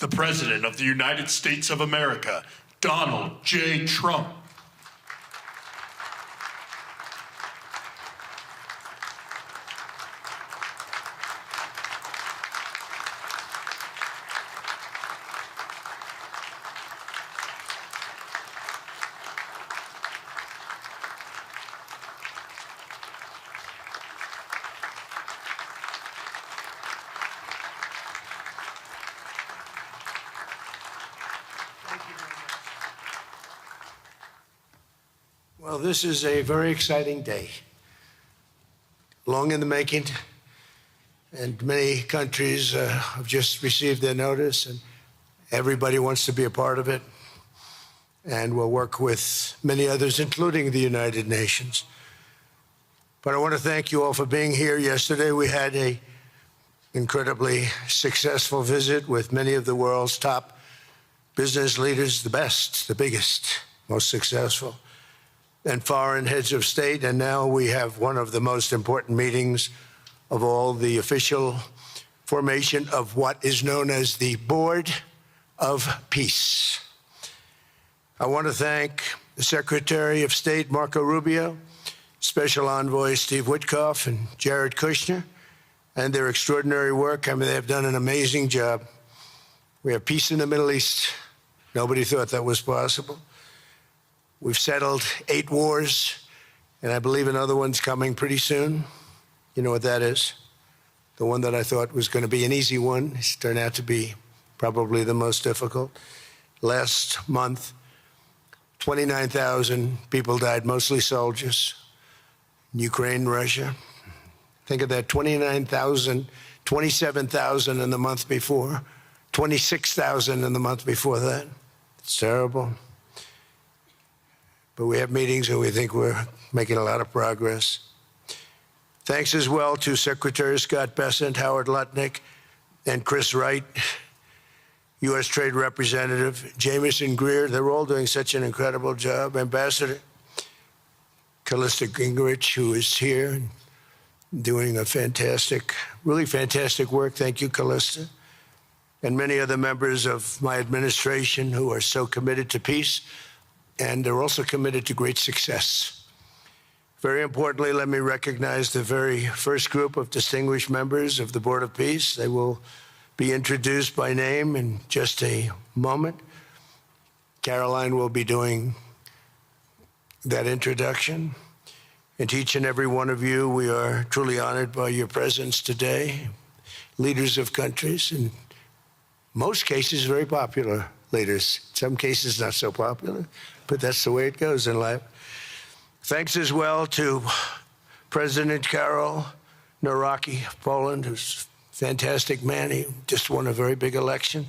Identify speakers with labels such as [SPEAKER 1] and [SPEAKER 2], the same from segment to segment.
[SPEAKER 1] the President of the United States of America, Donald J. Trump.
[SPEAKER 2] Well, this is a very exciting day, long in the making, and many countries have just received their notice, and everybody wants to be a part of it, and we'll work with many others, including the United Nations. But I want to thank you all for being here. Yesterday, we had an incredibly successful visit with many of the world's top business leaders, the best, the biggest, most successful, and foreign heads of state. And now we have one of the most important meetings of all, the official formation of what is known as the Board of Peace. I want to thank the Secretary of State, Marco Rubio, Special Envoy Steve Witkoff, and Jared Kushner, and their extraordinary work. I mean, they have done an amazing job. We have peace in the Middle East. Nobody thought that was possible. We've settled 8 wars, and I believe another one's coming pretty soon. You know what that is? The one that I thought was going to be an easy one has turned out to be probably the most difficult. Last month, 29,000 people died, mostly soldiers, in Ukraine, Russia. Think of that, 29,000, 27,000 in the month before, 26,000 in the month before that. It's terrible. But we have meetings, and we think we're making a lot of progress. Thanks as well to Secretary Scott Bessent, Howard Lutnick, and Chris Wright, U.S. Trade Representative, Jamieson Greer. They're all doing such an incredible job. Ambassador Callista Gingrich, who is here, doing a fantastic, really fantastic work. Thank you, Callista. And many other members of my administration who are so committed to peace, and they're also committed to great success. Very importantly, let me recognize the very first group of distinguished members of the Board of Peace. They will be introduced by name in just a moment. Caroline will be doing that introduction. And to each and every one of you, we are truly honored by your presence today. Leaders of countries, in most cases, very popular leaders. In some cases, not so popular, but that's the way it goes in life. Thanks as well to President Karol Nawrocki of Poland, who's a fantastic man. He just won a very big election.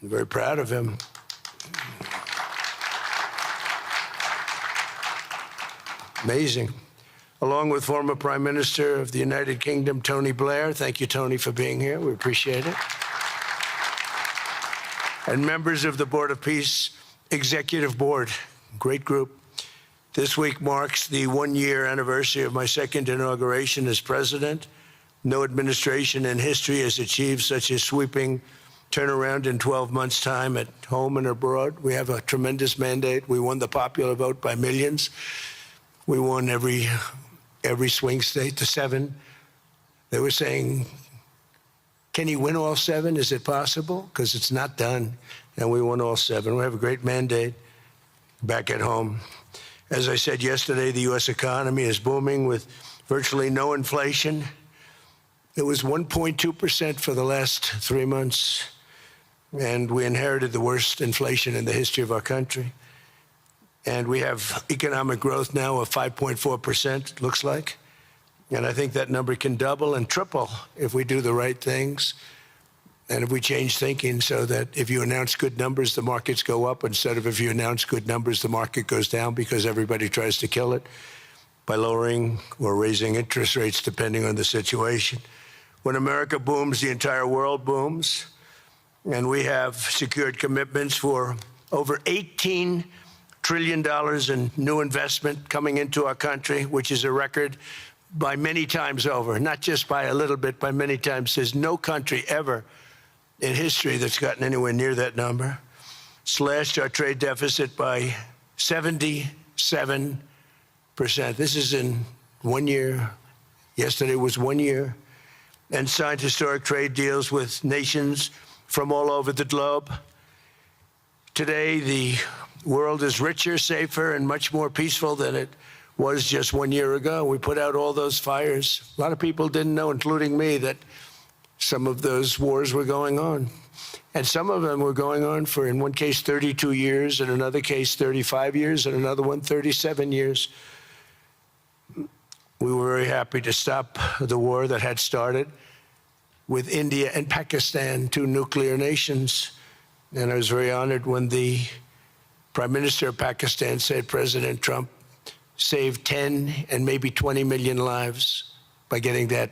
[SPEAKER 2] I'm very proud of him. Amazing. Along with former Prime Minister of the United Kingdom, Tony Blair. Thank you, Tony, for being here. We appreciate it. And members of the Board of Peace Executive Board, great group. This week marks the 1-year anniversary of my second inauguration as president. No administration in history has achieved such a sweeping turnaround in 12 months' time at home and abroad. We have a tremendous mandate. We won the popular vote by millions. We won every swing state to 7. They were saying, can he win all 7? Is it possible? Because it's not done. And we won all 7. We have a great mandate back at home. As I said yesterday, the U.S. economy is booming with virtually no inflation. It was 1.2% for the last 3 months. And we inherited the worst inflation in the history of our country. And we have economic growth now of 5.4%, looks like. And I think that number can double and triple if we do the right things and if we change thinking so that if you announce good numbers, the markets go up, instead of if you announce good numbers, the market goes down because everybody tries to kill it by lowering or raising interest rates depending on the situation. When America booms, the entire world booms. And we have secured commitments for over $18 trillion in new investment coming into our country, which is a record by many times over, not just by a little bit, by many times. There's no country ever in history that's gotten anywhere near that number. Slashed our trade deficit by 77%. This is in 1 year. Yesterday was 1 year. And signed historic trade deals with nations from all over the globe. Today, the world is richer, safer, and much more peaceful than it was just 1 year ago. We put out all those fires. A lot of people didn't know, including me, that some of those wars were going on. And some of them were going on for, in one case, 32 years, in another case, 35 years, and another one, 37 years. We were very happy to stop the war that had started with India and Pakistan, two nuclear nations. And I was very honored when the Prime Minister of Pakistan said President Trump saved 10 and maybe 20 million lives by getting that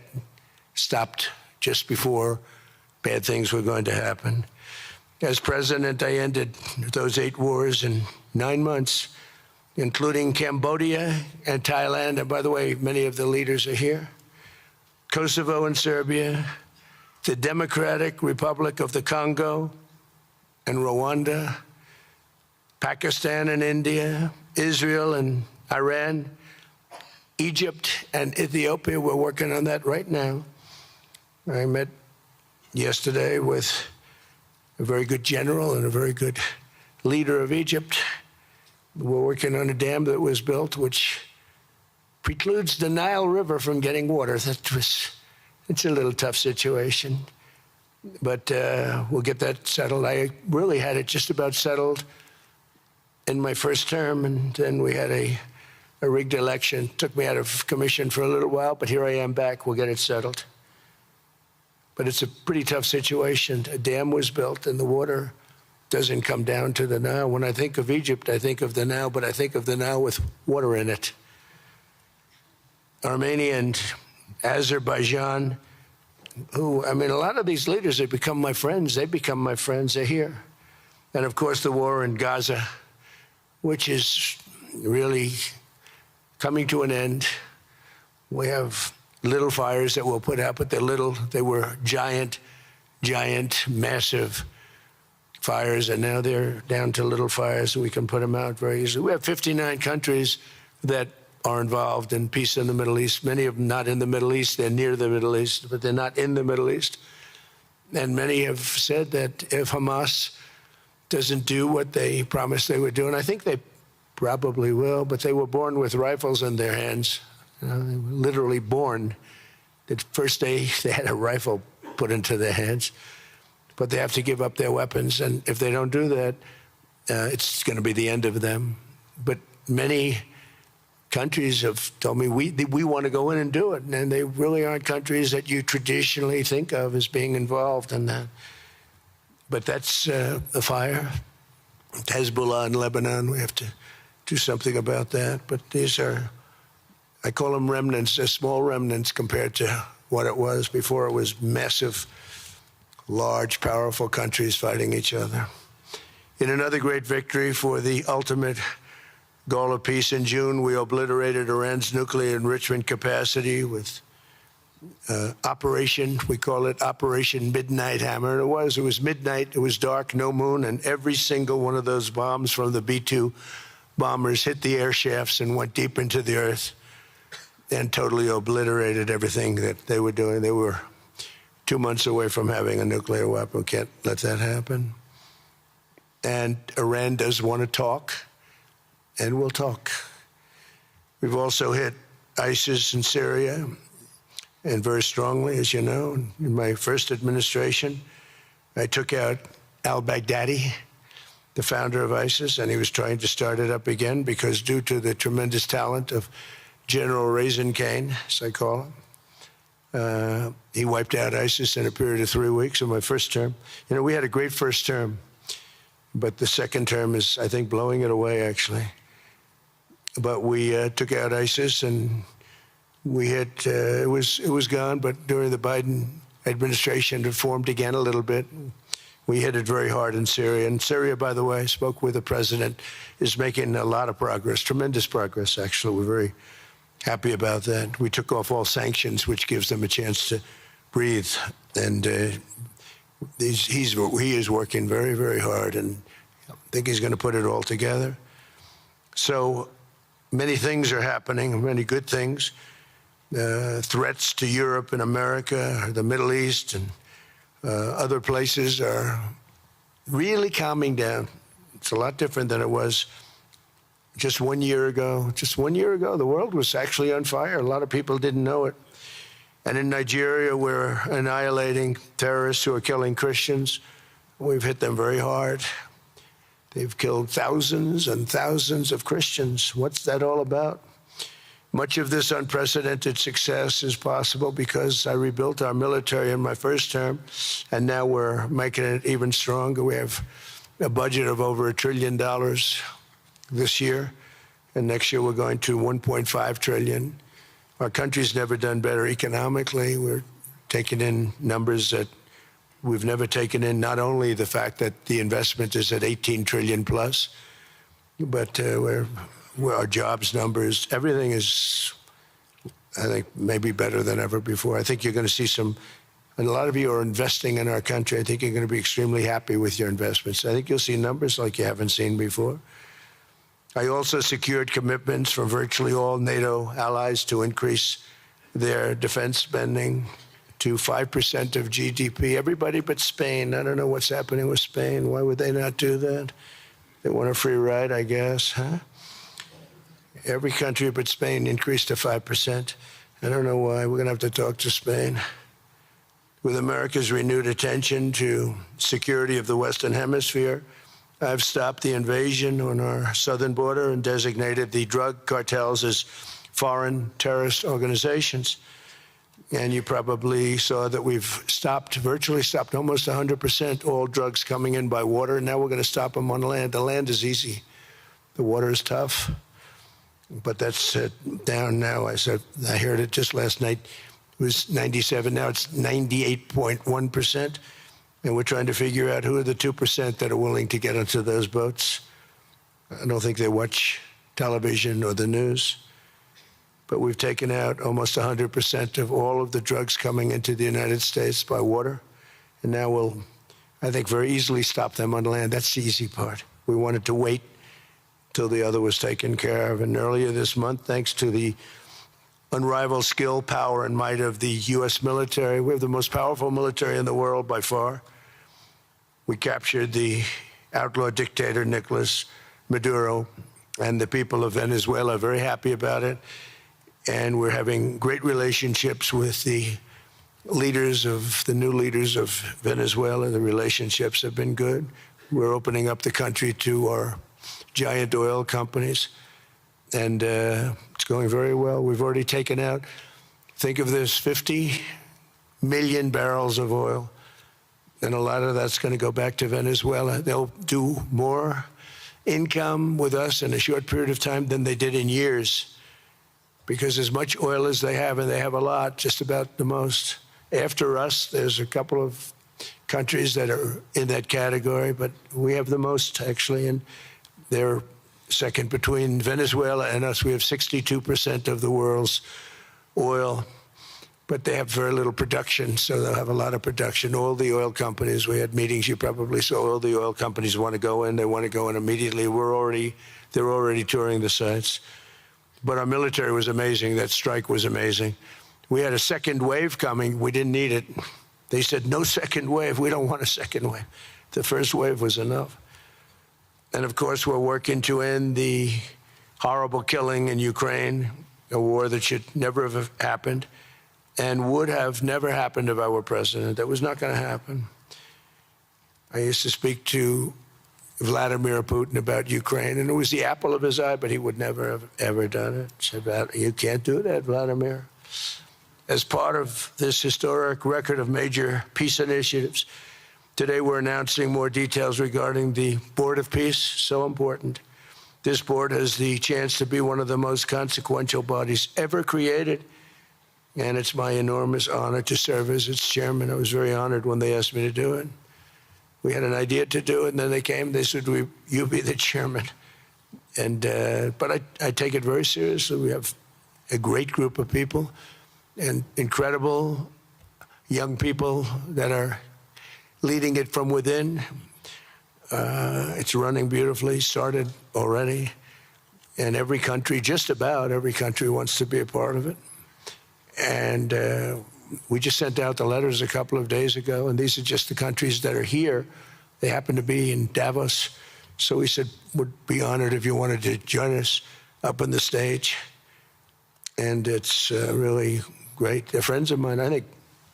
[SPEAKER 2] stopped just before bad things were going to happen. As president, I ended those 8 wars in 9 months, including Cambodia and Thailand. And by the way, many of the leaders are here. Kosovo and Serbia, the Democratic Republic of the Congo and Rwanda, Pakistan and India, Israel and Iran, Egypt and Ethiopia. We're working on that right now. I met yesterday with a very good general and a very good leader of Egypt. We're working on a dam that was built which precludes the Nile River from getting water. It's a little tough situation, but we'll get that settled. I really had it just about settled in my first term, and then we had a rigged election. Took me out of commission for a little while, but here I am back. We'll get it settled. But it's a pretty tough situation. A dam was built, and the water doesn't come down to the Nile. When I think of Egypt, I think of the Nile, but I think of the Nile with water in it. Armenia and Azerbaijan, who, I mean, a lot of these leaders have become my friends. They've become my friends. They're here. And, of course, the war in Gaza, which is really coming to an end. We have little fires that we'll put out, but they're little. They were giant, massive fires, and now they're down to little fires, and we can put them out very easily. We have 59 countries that are involved in peace in the Middle East. Many of them not in the Middle East. They're near the Middle East, but they're not in the Middle East. And many have said that if Hamas doesn't do what they promised they would do, and I think they probably will, but they were born with rifles in their hands. You know, they were literally born. The first day they had a rifle put into their hands, but they have to give up their weapons. And if they don't do that, it's going to be the end of them. But many countries have told me we want to go in and do it, and they really aren't countries that you traditionally think of as being involved in that. But that's the fire. Hezbollah in Lebanon, we have to do something about that. But these are, I call them remnants. They're small remnants compared to what it was before. It was massive, large, powerful countries fighting each other. In another great victory for the ultimate goal of peace, in June, we obliterated Iran's nuclear enrichment capacity with Operation, we call it Operation Midnight Hammer. It was midnight, it was dark, no moon, and every single one of those bombs from the B-2 bombers hit the air shafts and went deep into the earth and totally obliterated everything that they were doing. They were 2 months away from having a nuclear weapon. Can't let that happen. And Iran does want to talk, and we'll talk. We've also hit ISIS in Syria, and very strongly, as you know. In my first administration, I took out al-Baghdadi, the founder of ISIS, and he was trying to start it up again because due to the tremendous talent of General Raisin Kane, as I call him, he wiped out ISIS in a period of 3 weeks in my first term. You know, we had a great first term, but the second term is, I think, blowing it away, actually. But we took out ISIS, and we had, it was gone, but during the Biden administration, it formed again a little bit. We hit it very hard in Syria. And Syria, by the way, I spoke with the president, is making a lot of progress, tremendous progress, actually. We're very happy about that. We took off all sanctions, which gives them a chance to breathe. And He is working very, very hard, and I think he's going to put it all together. So many things are happening, many good things. Threats to Europe and America, the Middle East, and other places are really calming down. It's a lot different than it was just 1 year ago. Just 1 year ago, the world was actually on fire. A lot of people didn't know it. And in Nigeria, we're annihilating terrorists who are killing Christians. We've hit them very hard. They've killed thousands and thousands of Christians. What's that all about? Much of this unprecedented success is possible because I rebuilt our military in my first term, and now we're making it even stronger. We have a budget of over $1 trillion this year, and next year we're going to $1.5 trillion. Our country's never done better economically. We're taking in numbers that we've never taken in, not only the fact that the investment is at 18 trillion plus, but our jobs numbers, everything is, I think, maybe better than ever before. I think you're going to see and a lot of you are investing in our country. I think you're going to be extremely happy with your investments. I think you'll see numbers like you haven't seen before. I also secured commitments from virtually all NATO allies to increase their defense spending to 5% of GDP. Everybody but Spain. I don't know what's happening with Spain. Why would they not do that? They want a free ride, I guess, huh? Every country but Spain increased to 5%. I don't know why. We're going to have to talk to Spain. With America's renewed attention to security of the Western Hemisphere, I've stopped the invasion on our southern border and designated the drug cartels as foreign terrorist organizations. And you probably saw that we've virtually stopped almost 100% all drugs coming in by water. And now we're going to stop them on land. The land is easy. The water is tough. But that's down now. I heard it just last night. It was 97. Now it's 98.1%. And we're trying to figure out who are the 2% that are willing to get onto those boats. I don't think they watch television or the news. But we've taken out almost 100% of all of the drugs coming into the United States by water. And now we'll, I think, very easily stop them on land. That's the easy part. We wanted to wait till the other was taken care of. And earlier this month, thanks to the unrivaled skill, power, and might of the U.S. military, we have the most powerful military in the world by far. We captured the outlaw dictator, Nicolas Maduro, and the people of Venezuela are very happy about it. And we're having great relationships with the new leaders of Venezuela. The relationships have been good. We're opening up the country to our giant oil companies, and it's going very well. We've already taken out, think of this, 50 million barrels of oil, and a lot of that's going to go back to Venezuela. They'll do more income with us in a short period of time than they did in years, because as much oil as they have, and they have a lot, just about the most. After us, there's a couple of countries that are in that category, but we have the most, actually, and they're second between Venezuela and us. We have 62% of the world's oil, but they have very little production, so they'll have a lot of production. All the oil companies, we had meetings, you probably saw, all the oil companies want to go in. They want to go in immediately. They're already touring the sites. But our military was amazing. That strike was amazing. We had a second wave coming. We didn't need it. They said, no second wave. We don't want a second wave. The first wave was enough. And of course, we're working to end the horrible killing in Ukraine, a war that should never have happened and would have never happened if I were president. That was not going to happen. I used to speak to Vladimir Putin about Ukraine, and it was the apple of his eye, but he would never have ever done it. Said, you can't do that, Vladimir. As part of this historic record of major peace initiatives, today we're announcing more details regarding the Board of Peace, so important. This board has the chance to be one of the most consequential bodies ever created, and it's my enormous honor to serve as its chairman. I was very honored when they asked me to do it. We had an idea to do it, and then they came, they said, you be the chairman. And but I take it very seriously. We have a great group of people and incredible young people that are leading it from within. It's running beautifully, started already. And every country, just about every country, wants to be a part of it. And we just sent out the letters a couple of days ago, and these are just the countries that are here. They happen to be in Davos. So we said, would be honored if you wanted to join us up on the stage. And it's really great. They're friends of mine, I think.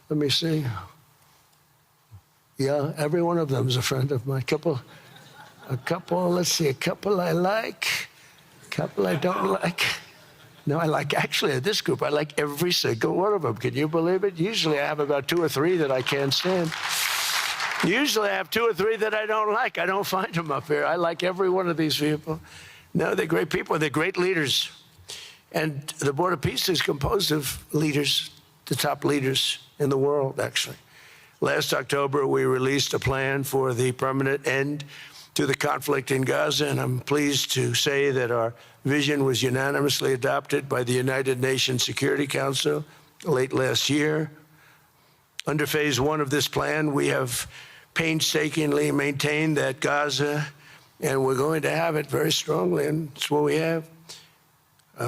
[SPEAKER 2] Let me see. Yeah, every one of them is a friend of mine. A couple, let's see, a couple I like, a couple I don't like. No, I like, actually, this group, I like every single one of them. Can you believe it? Usually I have about 2 or 3 that I can't stand. Usually I have 2 or 3 that I don't like. I don't find them up here. I like every one of these people. No, they're great people. They're great leaders. And the Board of Peace is composed of leaders, the top leaders in the world, actually. Last October, we released a plan for the permanent end to the conflict in Gaza, and I'm pleased to say that our vision was unanimously adopted by the United Nations Security Council late last year. Under phase 1 of this plan, we have painstakingly maintained that Gaza, and we're going to have it very strongly, and it's what we have,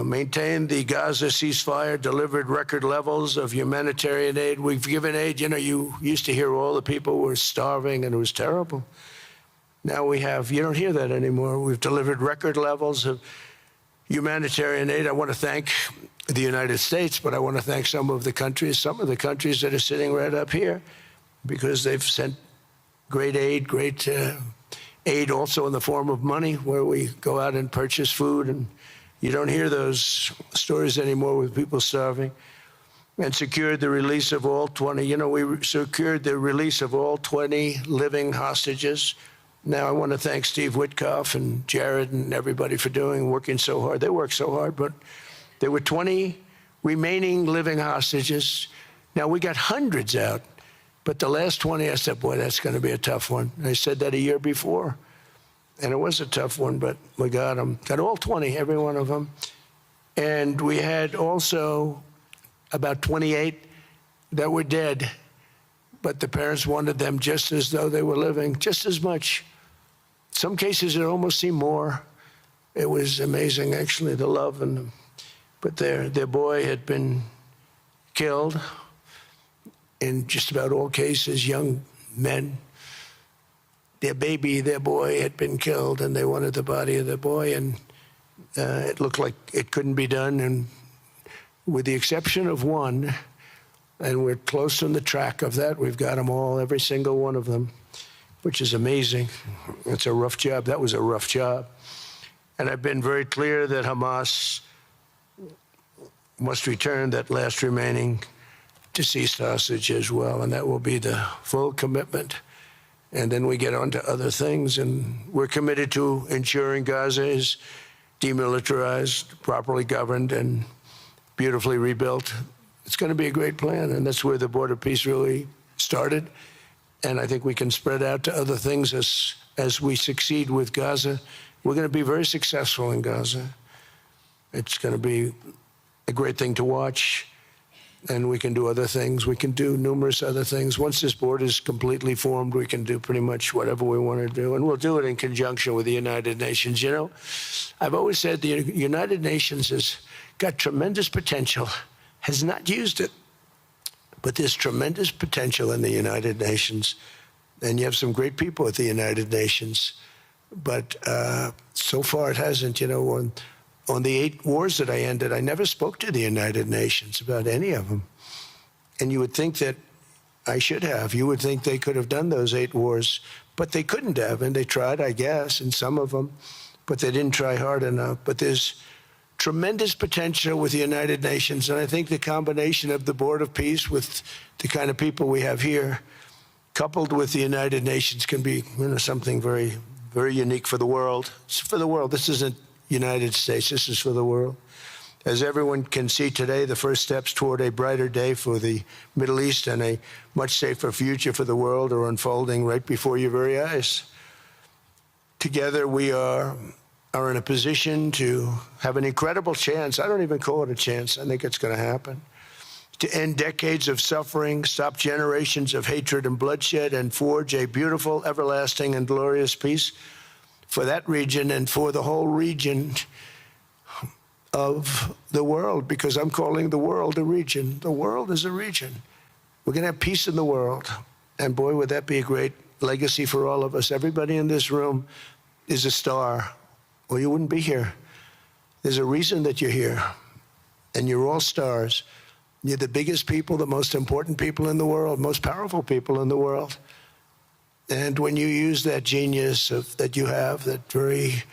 [SPEAKER 2] maintained the Gaza ceasefire, delivered record levels of humanitarian aid. We've given aid. You know, you used to hear all the people were starving, and it was terrible. Now we have, you don't hear that anymore. We've delivered record levels of humanitarian aid. I want to thank the United States, but I want to thank some of the countries that are sitting right up here, because they've sent great aid, aid also in the form of money, where we go out and purchase food, and you don't hear those stories anymore with people starving. And secured the release of all 20, we secured the release of all 20 living hostages. Now, I want to thank Steve Witkoff and Jared and everybody for working so hard. They worked so hard, but there were 20 remaining living hostages. Now, we got hundreds out, but the last 20, I said, boy, that's going to be a tough one. I said that a year before, and it was a tough one, but we got them. Got all 20, every one of them. And we had also about 28 that were dead, but the parents wanted them just as though they were living, just as much. Some cases, it almost seemed more. It was amazing, actually, the love. But their boy had been killed in just about all cases, young men. Their boy had been killed, and they wanted the body of the boy, and it looked like it couldn't be done. And with the exception of one, and we're close on the track of that, we've got them all, every single one of them, which is amazing. It's a rough job. That was a rough job. And I've been very clear that Hamas must return that last remaining deceased hostage as well, and that will be the full commitment. And then we get on to other things, and we're committed to ensuring Gaza is demilitarized, properly governed, and beautifully rebuilt. It's going to be a great plan, and that's where the Board of Peace really started. And I think we can spread out to other things as we succeed with Gaza. We're going to be very successful in Gaza. It's going to be a great thing to watch, and we can do other things. We can do numerous other things. Once this board is completely formed, we can do pretty much whatever we want to do, and we'll do it in conjunction with the United Nations. You know, I've always said the United Nations has got tremendous potential, has not used it, but there's tremendous potential in the United Nations, and you have some great people at the United Nations, but so far it hasn't. You know, on the 8 wars that I ended, I never spoke to the United Nations about any of them. And you would think that I should have. You would think they could have done those 8 wars, but they couldn't have. And they tried, I guess, in some of them, but they didn't try hard enough. But there's tremendous potential with the United Nations. And I think the combination of the Board of Peace with the kind of people we have here, coupled with the United Nations, can be, you know, something very, very unique for the world. It's for the world. This isn't United States. This is for the world. As everyone can see today, the first steps toward a brighter day for the Middle East and a much safer future for the world are unfolding right before your very eyes. Together, we are in a position to have an incredible chance. I don't even call it a chance. I think it's going to happen. to end decades of suffering, stop generations of hatred and bloodshed, and forge a beautiful, everlasting, and glorious peace for that region and for the whole region of the world, because I'm calling the world a region. The world is a region. We're going to have peace in the world. And boy, would that be a great legacy for all of us. Everybody in this room is a star, or you wouldn't be here. There's a reason that you're here, and you're all stars. You're the biggest people, the most important people in the world, most powerful people in the world. And when you use that genius that you have, that very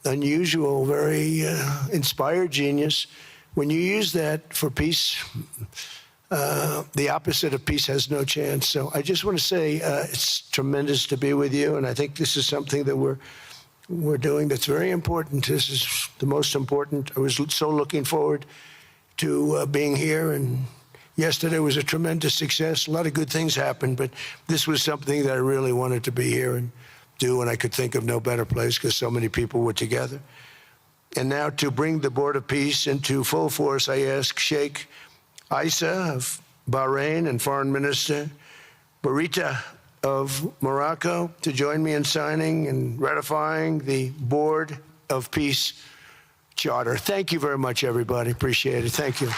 [SPEAKER 2] unusual, very inspired genius, when you use that for peace, the opposite of peace has no chance. So I just want to say it's tremendous to be with you, and I think this is something that we're doing that's very important. This is the most important. I was so looking forward to being here, and yesterday was a tremendous success. A lot of good things happened, but this was something that I really wanted to be here and do, and I could think of no better place because so many people were together. And now to bring the Board of Peace into full force, I ask Sheikh Isa of Bahrain and Foreign Minister Barita of Morocco to join me in signing and ratifying the Board of Peace Charter. Thank you very much, everybody. Appreciate it. Thank you.